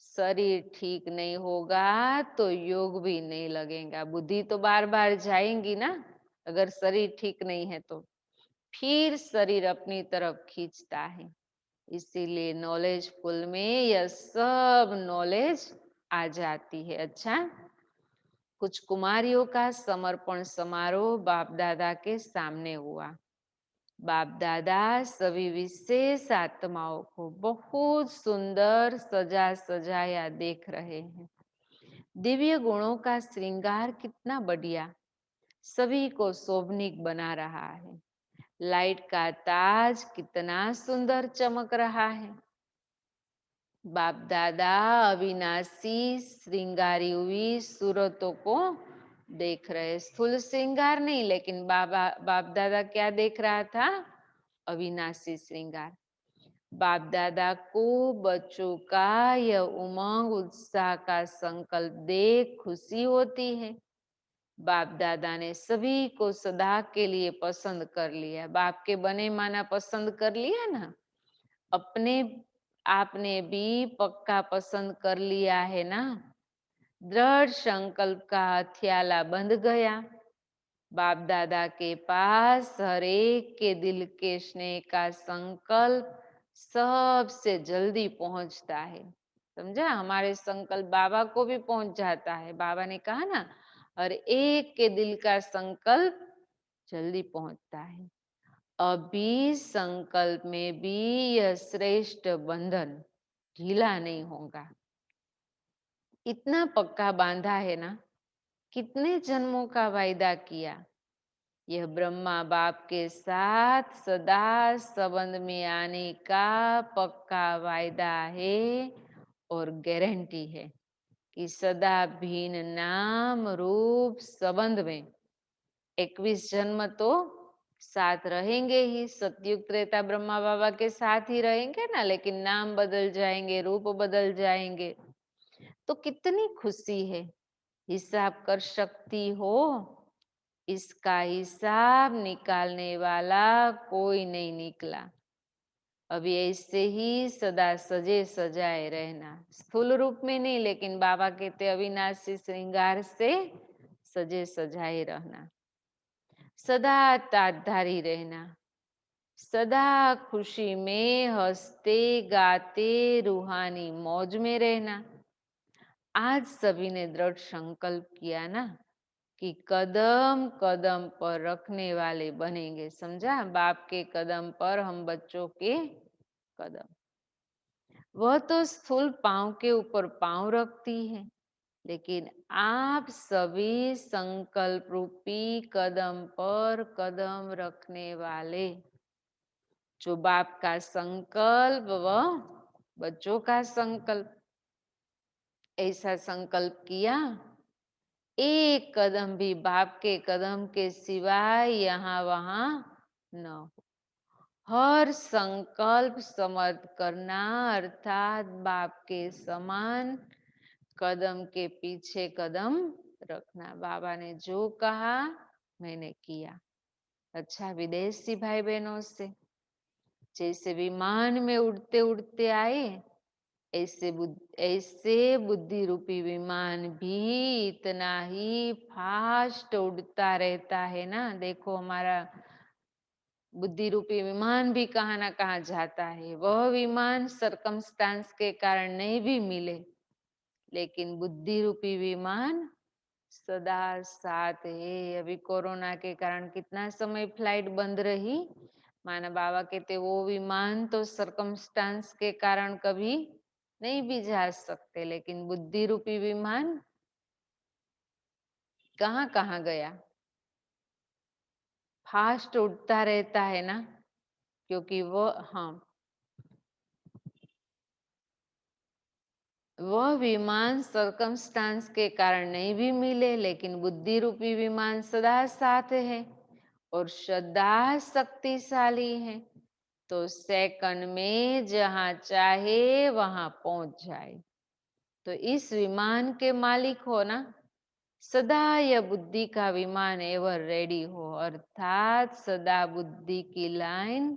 शरीर ठीक नहीं होगा तो योग भी नहीं लगेगा, बुद्धि तो बार बार जाएंगी ना। अगर शरीर ठीक नहीं है तो फिर शरीर अपनी तरफ खींचता है। इसीलिए नॉलेज फुल में यह सब नॉलेज आ जाती है। अच्छा, कुछ कुमारियों का समर्पण समारोह बाप दादा के सामने हुआ। बाप दादा सभी विशेष आत्माओं को बहुत सुंदर सजा सजाया देख रहे हैं। दिव्य गुणों का श्रृंगार कितना बढ़िया, सभी को शोभनीक बना रहा है। लाइट का ताज कितना सुंदर चमक रहा है। बाप दादा अविनाशी श्रृंगारी हुई सूरतों को देख रहे। स्थूल श्रृंगार नहीं, लेकिन बाप दादा क्या देख रहा था? अविनाशी श्रृंगार। बाप दादा को बच्चों का यह उमंग उत्साह का संकल्प देख खुशी होती है। बाप दादा ने सभी को सदा के लिए पसंद कर लिया। बाप के बने माना पसंद कर लिया ना। अपने आपने भी पक्का पसंद कर लिया है ना। दृढ़ संकल्प का हथियाला बंध गया। बाप दादा के पास हर एक के दिल के स्नेह का संकल्प सबसे जल्दी पहुंचता है। समझा? हमारे संकल्प बाबा को भी पहुंच जाता है। बाबा ने कहा ना, हर एक के दिल का संकल्प जल्दी पहुंचता है। अभी संकल्प में भी यह श्रेष्ठ बंधन ढीला नहीं होगा। इतना पक्का बांधा है ना, कितने जन्मों का वायदा किया। यह ब्रह्मा बाप के साथ सदा संबंध में आने का पक्का वायदा है और गारंटी है कि सदा भिन्न नाम रूप संबंध में 21 जन्म तो साथ रहेंगे ही। सतयुग त्रेता ब्रह्मा बाबा के साथ ही रहेंगे ना, लेकिन नाम बदल जाएंगे, रूप बदल जाएंगे। तो कितनी खुशी है। हिसाब कर सकती हो? इसका हिसाब निकालने वाला कोई नहीं निकला। अभी ऐसे ही सदा सजे सजाए रहना, स्थूल रूप में नहीं, लेकिन बाबा कहते अविनाशी श्रृंगार से सजे सजाए रहना। सदा ताजधारी रहना, सदा खुशी में हंसते गाते रूहानी मौज में रहना। आज सभी ने दृढ़ संकल्प किया ना कि कदम कदम पर रखने वाले बनेंगे। समझा? बाप के कदम पर हम बच्चों के कदम। वह तो स्थूल पांव के ऊपर पांव रखती है, लेकिन आप सभी संकल्प रूपी कदम पर कदम रखने वाले। जो बाप का संकल्प व बच्चों का संकल्प, ऐसा संकल्प किया, एक कदम भी बाप के कदम के सिवाय यहाँ वहां न हो। हर संकल्प समर्थ करना अर्थात बाप के समान कदम के पीछे कदम रखना। बाबा ने जो कहा मैंने किया। अच्छा, विदेशी भाई बहनों से जैसे विमान में उड़ते उड़ते आए, ऐसे बुद्धि रूपी विमान भी इतना ही फास्ट उड़ता रहता है ना। देखो हमारा बुद्धि रूपी विमान भी कहाँ ना कहाँ जाता है। वह विमान सरकमस्टांस के कारण नहीं भी मिले, लेकिन बुद्धि रूपी विमान सदा साथ है। अभी कोरोना के कारण कितना समय फ्लाइट बंद रही। माना बाबा कहते वो विमान तो सरकमस्टांस के कारण कभी नहीं भी जा सकते, लेकिन बुद्धि रूपी विमान कहाँ कहाँ गया। फास्ट उड़ता रहता है ना, क्योंकि वो, हाँ, वह विमान सर्कमस्टांस के कारण नहीं भी मिले, लेकिन बुद्धि रूपी विमान सदा साथ है और सदा शक्तिशाली है, तो सेकंड में जहां चाहे वहां पहुंच जाए। तो इस विमान के मालिक हो ना, सदा यह बुद्धि का विमान एवर रेडी हो, अर्थात सदा बुद्धि की लाइन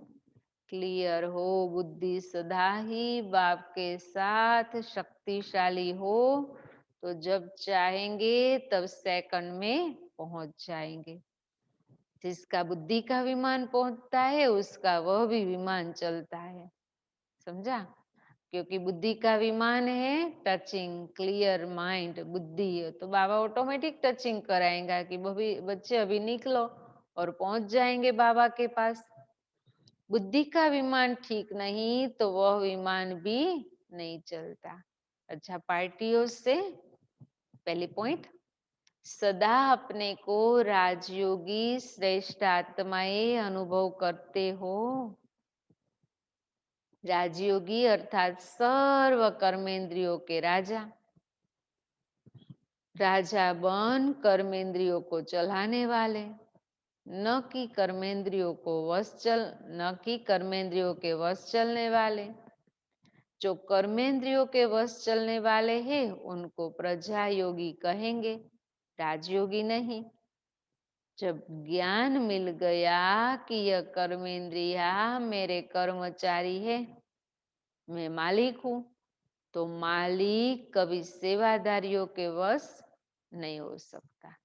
क्लियर हो, बुद्धि सदा ही बाप के साथ शक्तिशाली हो, तो जब चाहेंगे तब सेकंड में पहुंच जाएंगे। जिसका बुद्धि का विमान पहुंचता है उसका वह भी विमान चलता है। समझा? क्योंकि बुद्धि का विमान है टचिंग क्लियर माइंड, बुद्धि है तो बाबा ऑटोमेटिक टचिंग कराएंगा कि बच्चे अभी निकलो और पहुंच जाएंगे बाबा के पास। बुद्धि का विमान ठीक नहीं तो वह विमान भी नहीं चलता। अच्छा, पार्टियों से पहले पॉइंट, सदा अपने को राजयोगी श्रेष्ठ आत्माएं अनुभव करते हो। राजयोगी अर्थात सर्व कर्मेंद्रियों के राजा। राजा बन कर्मेंद्रियों को चलाने वाले, न कि कर्मेंद्रियों को न कि कर्मेंद्रियों के वश चलने वाले। जो कर्मेंद्रियों के वश चलने वाले हैं उनको प्रजा योगी कहेंगे, राजयोगी नहीं। जब ज्ञान मिल गया कि यह कर्मेंद्रिया मेरे कर्मचारी है, मैं मालिक हूं, तो मालिक कभी सेवादारियों के वश नहीं हो सकता।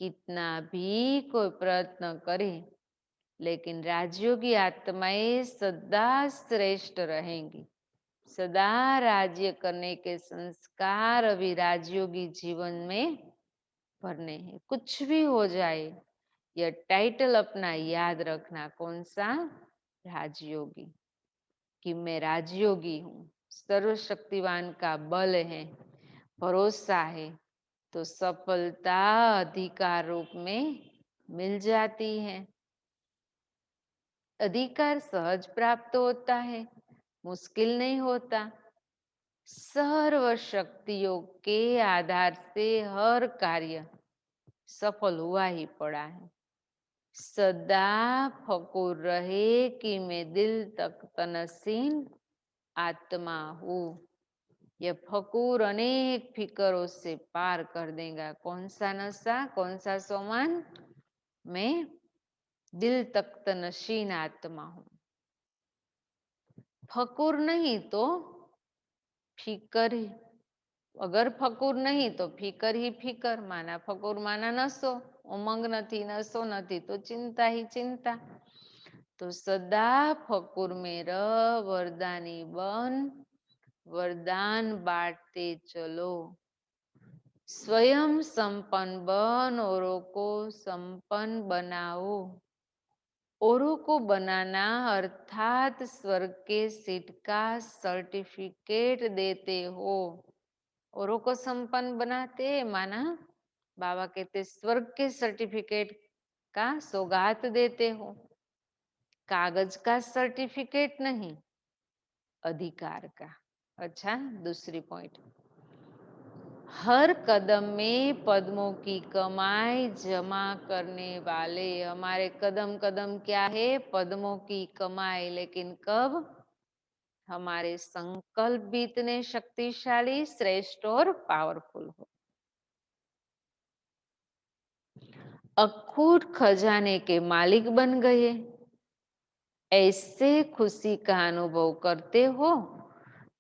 कितना भी कोई प्रयत्न करे, लेकिन राजयोगी आत्माएं सदा श्रेष्ठ रहेंगी। सदा राज्य करने के संस्कार अभी राजयोगी जीवन में भरने हैं। कुछ भी हो जाए, यह टाइटल अपना याद रखना, कौन सा? राजयोगी, कि मैं राजयोगी हूँ। सर्वशक्तिवान का बल है, भरोसा है, तो सफलता अधिकार रूप में मिल जाती है। अधिकार सहज प्राप्त होता है, मुश्किल नहीं होता। सर्व शक्तियों के आधार से हर कार्य सफल हुआ ही पड़ा है। सदा फकुर रहे कि मैं दिल तक तनसीन आत्मा हूँ। यह फकुर अनेक फिकरों से पार कर देगा। कौन सा नशा, कौन सा सोमान? मैं दिल तक तनशीन आत्मा हूँ। फकुर नहीं तो फिकर ही, अगर फकुर नहीं तो फिकर ही फिकर। माना फकुर माना नशो, उमंग नहीं, नशो नहीं तो चिंता ही चिंता। तो सदा फकुर में रह, वरदानी बन, वरदान बांटते चलो। स्वयं संपन्न बन, औरों को संपन्न बनाओ। औरों को बनाना अर्थात स्वर्ग के सीट का सर्टिफिकेट देते हो। औरों को संपन्न बनाते माना बाबा कहते स्वर्ग के सर्टिफिकेट का सौगात देते हो। कागज का सर्टिफिकेट नहीं, अधिकार का। अच्छा, दूसरी पॉइंट, हर कदम में पद्मों की कमाई जमा करने वाले। हमारे कदम कदम क्या है? पद्मों की कमाई। लेकिन कब? हमारे संकल्प भी इतने शक्तिशाली, श्रेष्ठ और पावरफुल हो। अखूट खजाने के मालिक बन गए, ऐसे खुशी का अनुभव करते हो,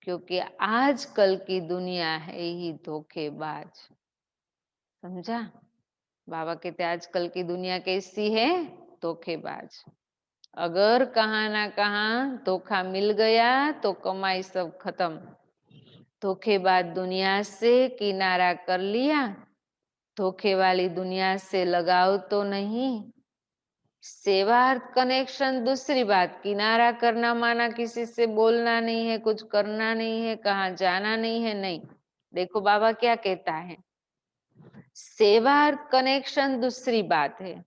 क्योंकि आजकल की दुनिया है ही धोखेबाज। समझा? बाबा कहते आजकल की दुनिया कैसी है? धोखेबाज। अगर कहाँ ना कहाँ धोखा मिल गया तो कमाई सब खत्म। धोखेबाज दुनिया से किनारा कर लिया, धोखे वाली दुनिया से लगाव तो नहीं। सेवार्थ कनेक्शन दूसरी बात, किनारा करना माना किसी से बोलना नहीं है, कुछ करना नहीं है, कहाँ जाना नहीं है, नहीं। देखो बाबा क्या कहता है, सेवार्थ कनेक्शन दूसरी बात है,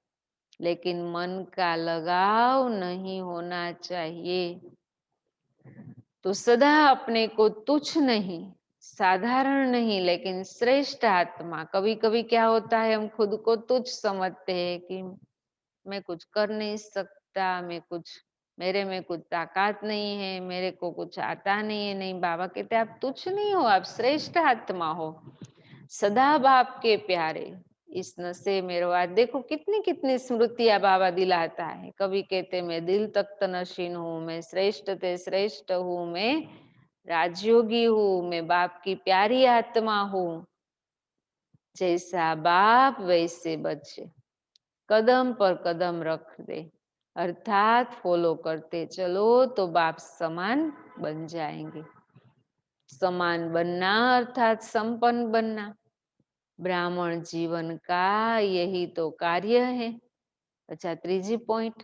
लेकिन मन का लगाव नहीं होना चाहिए। तो सदा अपने को तुच्छ नहीं, साधारण नहीं लेकिन श्रेष्ठ आत्मा। कभी कभी क्या होता है, हम खुद को तुच्छ समझते हैं कि मैं कुछ कर नहीं सकता, मेरे में कुछ ताकत नहीं है, मेरे को कुछ आता नहीं है। नहीं, बाबा कहते आप तुच्छ नहीं हो, आप श्रेष्ठ आत्मा हो, सदा बाप के प्यारे। इस नशे में रहो। आज देखो कितनी कितनी स्मृतियां बाबा दिलाता है। कभी कहते मैं दिल तख्त नशीन हूँ, मैं श्रेष्ठ ते श्रेष्ठ हूँ, मैं राजयोगी हूँ, मैं बाप की प्यारी आत्मा हूँ। जैसा बाप वैसे बच्चे, कदम पर कदम रख दे, अर्थात फॉलो करते चलो तो बाप समान बन जाएंगे। समान बनना अर्थात संपन्न बनना, ब्राह्मण जीवन का यही तो कार्य है। अच्छा, तीसरी पॉइंट,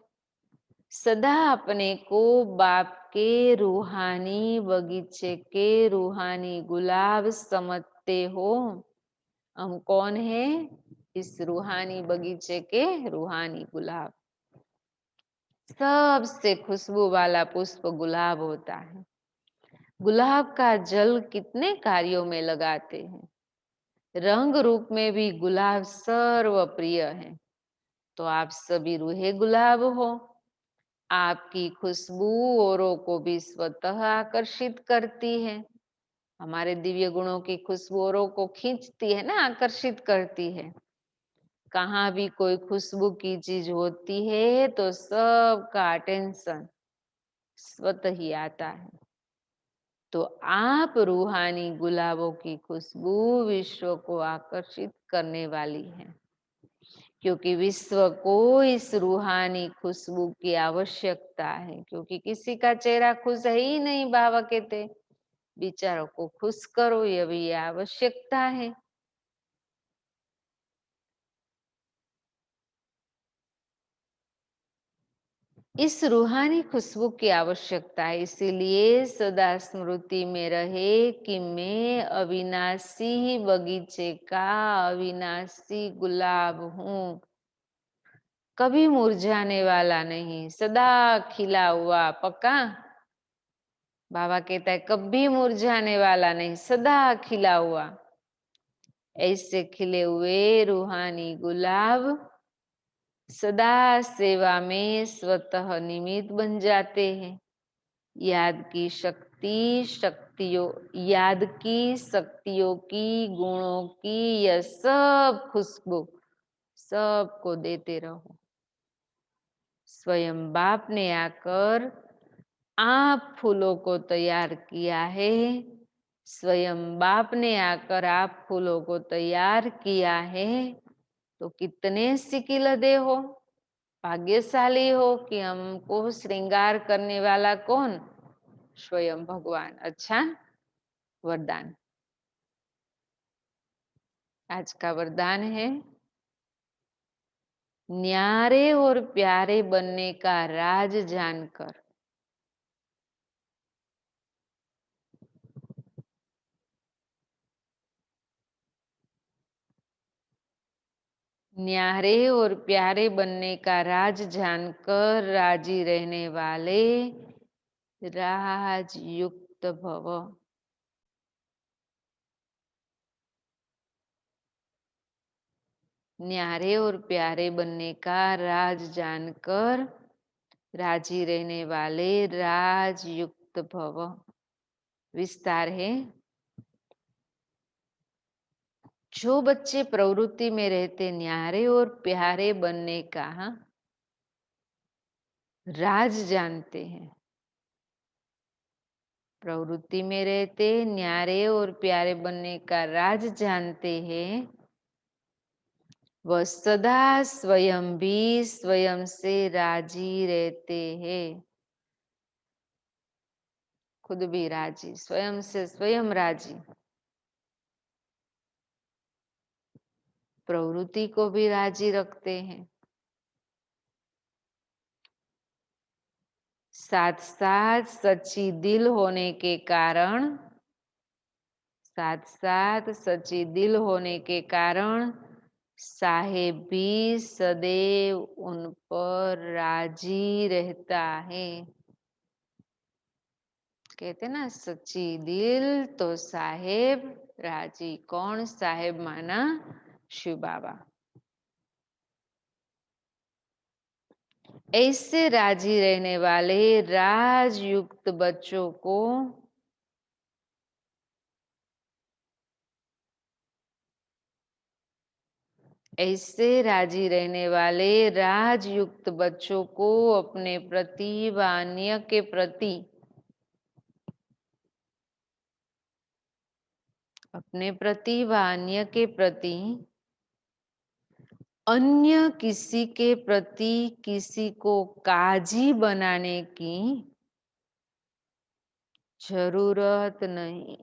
सदा अपने को बाप के रूहानी बगीचे के रूहानी गुलाब समझते हो। हम कौन है? इस रूहानी बगीचे के रूहानी गुलाब। सबसे खुशबू वाला पुष्प गुलाब होता है। गुलाब का जल कितने कार्यों में लगाते हैं। रंग रूप में भी गुलाब सर्व प्रिय है। तो आप सभी रूहे गुलाब हो। आपकी खुशबू औरों को भी स्वतः आकर्षित करती है। हमारे दिव्य गुणों की खुशबू औरों को खींचती है ना, आकर्षित करती है। कहाँ भी कोई खुशबू की चीज होती है तो सबका अटेंशन स्वतः ही आता है। तो आप रूहानी गुलाबों की खुशबू विश्व को आकर्षित करने वाली है, क्योंकि विश्व को इस रूहानी खुशबू की आवश्यकता है। क्योंकि किसी का चेहरा खुश है ही नहीं, बाबा कहते विचारों को खुश करो, ये भी आवश्यकता है। इस रूहानी खुशबू की आवश्यकता है, इसीलिए सदा स्मृति में रहे कि मैं अविनाशी बगीचे का अविनाशी गुलाब हूँ, कभी मुरझाने वाला नहीं, सदा खिला हुआ। पक्का? बाबा कहता है कभी मुरझाने वाला नहीं, सदा खिला हुआ। ऐसे खिले हुए रूहानी गुलाब सदा सेवा में स्वतः निमित्त बन जाते हैं। याद की शक्तियों की, गुणों की यह सब खुशबू सबको देते रहो। स्वयं बाप ने आकर आप फूलों को तैयार किया है। स्वयं बाप ने आकर आप फूलों को तैयार किया है। तो कितने सिकिलदे हो, भाग्यशाली हो कि हमको श्रृंगार करने वाला कौन? स्वयं भगवान। अच्छा, वरदान। आज का वरदान है, न्यारे और प्यारे बनने का राज जानकर न्यारे और प्यारे बनने का राज जानकर राजी रहने वाले राजयुक्त भव। न्यारे और प्यारे बनने का राज जानकर राजी रहने वाले राजयुक्त भव। विस्तार है, जो बच्चे प्रवृत्ति में रहते न्यारे और प्यारे बनने का राज जानते हैं, प्रवृत्ति में रहते न्यारे और प्यारे बनने का राज जानते हैं, वह सदा स्वयं भी स्वयं से राजी रहते हैं। खुद भी राजी, स्वयं से स्वयं राजी, प्रवृत्ति को भी राजी रखते हैं। साथ साथ सच्ची दिल होने के कारण साहेब भी सदैव उन पर राजी रहता है। कहते ना सच्ची दिल तो साहेब राजी। कौन साहेब माना? शिव बाबा। ऐसे राजी रहने वाले राजयुक्त बच्चों को ऐसे राजी रहने वाले राजयुक्त बच्चों को अपने प्रति व अन्य के प्रति अपने प्रति व अन्य के प्रति अन्य किसी के प्रति किसी को काजी बनाने की जरूरत नहीं।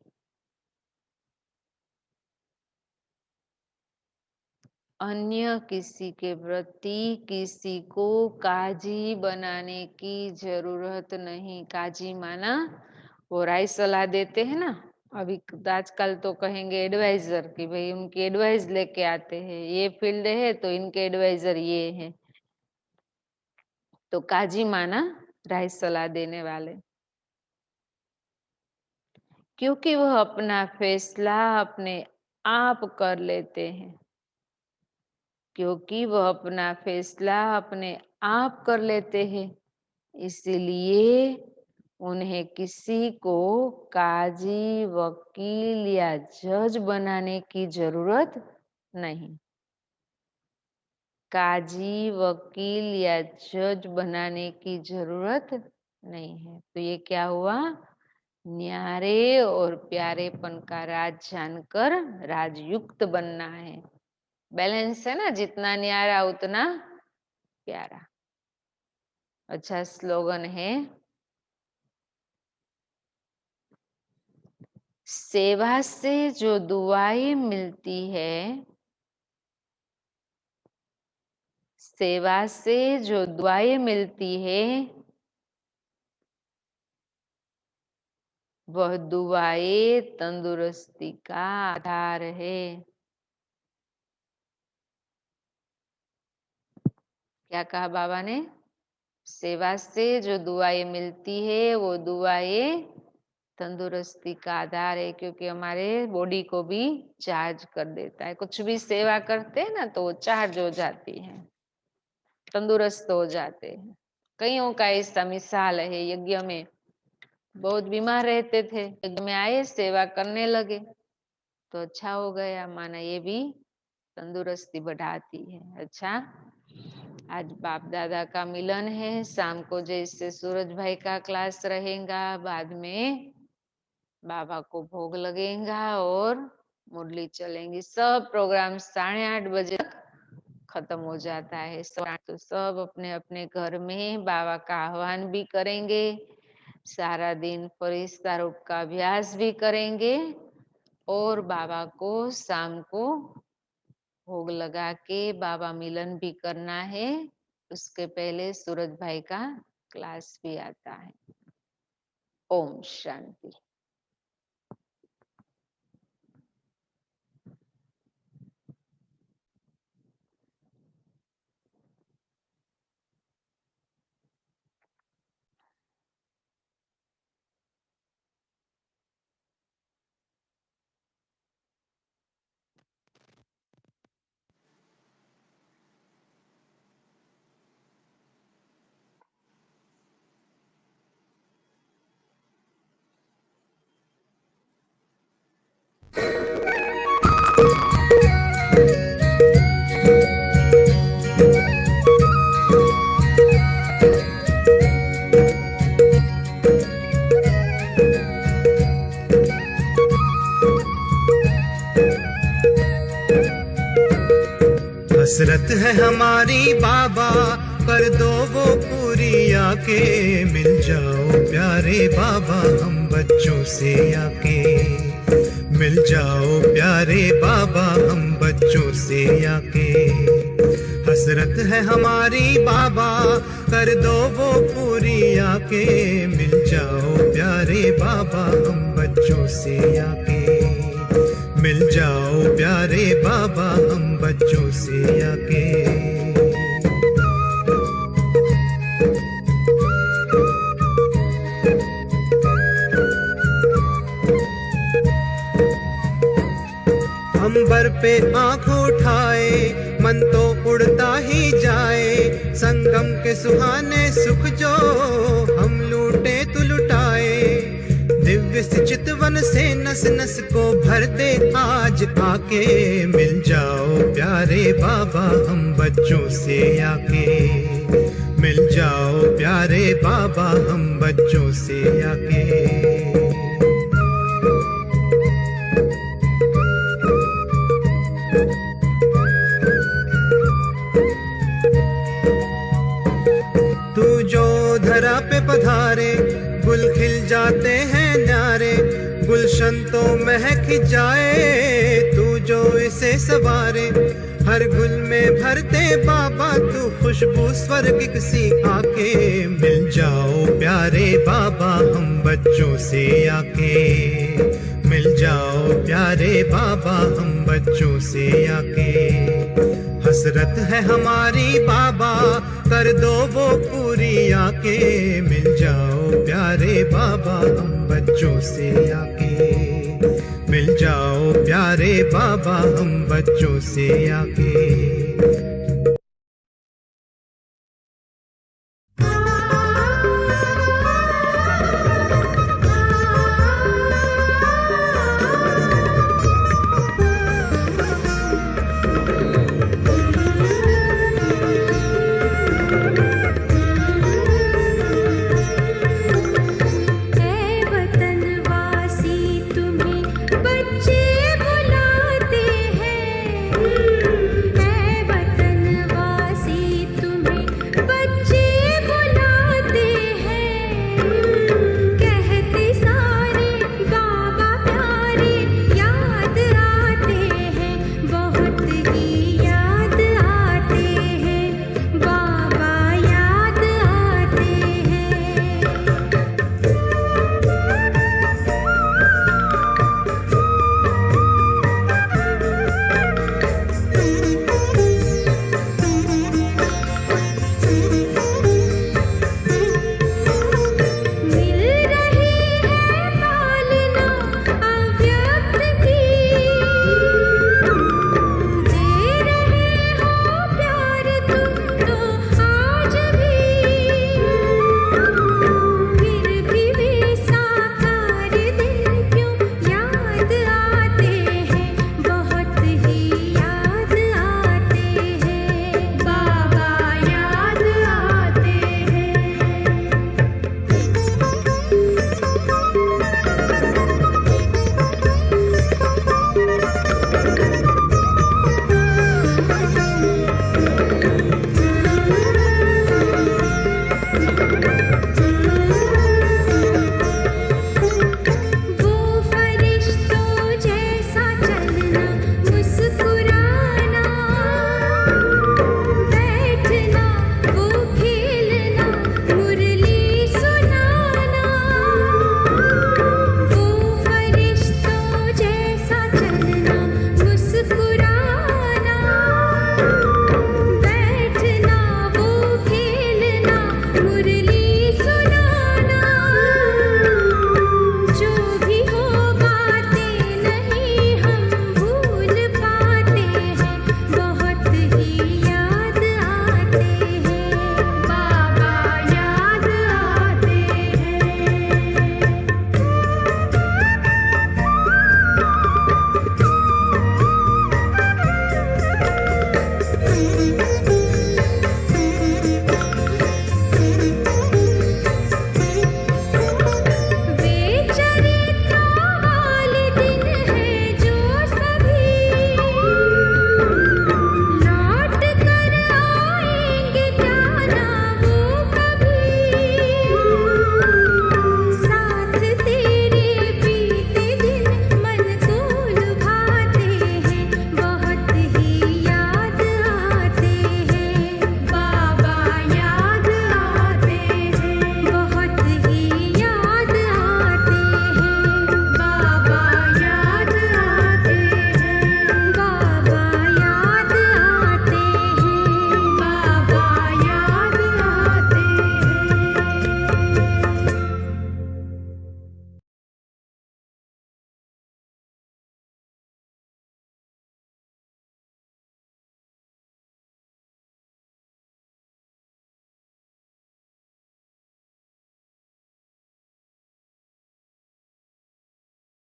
अन्य किसी के प्रति किसी को काजी बनाने की जरूरत नहीं। काजी माना वो राय सलाह देते हैं ना, अभी आजकल तो कहेंगे एडवाइजर, कि भाई उनकी एडवाइस लेके आते हैं, ये फील्ड है तो इनके एडवाइजर ये हैं। तो काजी माना राय सलाह देने वाले, क्योंकि वह अपना फैसला अपने आप कर लेते हैं। क्योंकि वह अपना फैसला अपने आप कर लेते हैं, इसलिए उन्हें किसी को काजी, वकील या जज बनाने की जरूरत नहीं। काजी, वकील या जज बनाने की जरूरत नहीं है। तो ये क्या हुआ? न्यारे और प्यारेपन का राज जानकर राजयुक्त बनना है। बैलेंस है ना, जितना न्यारा उतना प्यारा। अच्छा स्लोगन है, सेवा से जो दुआएं मिलती है, सेवा से जो दुआएं मिलती है, वह दुआएं तंदुरुस्ती का आधार है। क्या कहा बाबा ने? सेवा से जो दुआएं मिलती है वो दुआएं तंदुरुस्ती का आधार है, क्योंकि हमारे बॉडी को भी चार्ज कर देता है। कुछ भी सेवा करते हैं ना तो वो चार्ज हो जाती है, तंदुरुस्त हो जाते हैं। कईयों का ऐसा मिसाल है, यज्ञ में बहुत बीमार रहते थे, यज्ञ में आए, सेवा करने लगे तो अच्छा हो गया, माना ये भी तंदुरुस्ती बढ़ाती है। अच्छा, आज बाप दादा का मिलन है, शाम को जैसे सूरज भाई का क्लास रहेगा, बाद में बाबा को भोग लगेगा और मुरली चलेंगी। सब प्रोग्राम 8:30 बजे तक खत्म हो जाता है। तो सब अपने अपने घर में बाबा का आह्वान भी करेंगे, सारा दिन फरिश्ता रूप का अभ्यास भी करेंगे और बाबा को शाम को भोग लगा के बाबा मिलन भी करना है। उसके पहले सूरज भाई का क्लास भी आता है। ओम शांति। हसरत है हमारी बाबा, कर दो वो पूरी, आके मिल जाओ प्यारे बाबा हम बच्चों से आके। मिल जाओ प्यारे बाबा हम बच्चों से आके। हसरत है हमारी बाबा, कर दो वो पूरी, आके मिल जाओ प्यारे बाबा हम बच्चों से आके। मिल जाओ प्यारे बाबा हम बच्चों से आके। अंबर पे आंख उठाए मन तो उड़ता ही जाए, संगम के सुहाने सुख जो हम लूटे तो लुटाए। दिव्य से चितवन से नस नस को भर दे आज आके, मिल जाओ प्यारे बाबा हम बच्चों से आके, मिल जाओ प्यारे बाबा हम बच्चों से आके। तू जो धरा पे पधारे गुल खिल जाते हैं न्यारे, गुलशन तो महक जाए तू जो इसे सवारे। हर गुल में भरते बाबा तू खुशबू स्वर्गिक सी आके, मिल जाओ प्यारे बाबा हम बच्चों से आके, मिल जाओ प्यारे बाबा हम बच्चों से आके। हसरत है हमारी बाबा कर दो वो पूरी आके, मिल जाओ प्यारे बाबा हम बच्चों से आके, मिल जाओ प्यारे बाबा हम बच्चों से आके।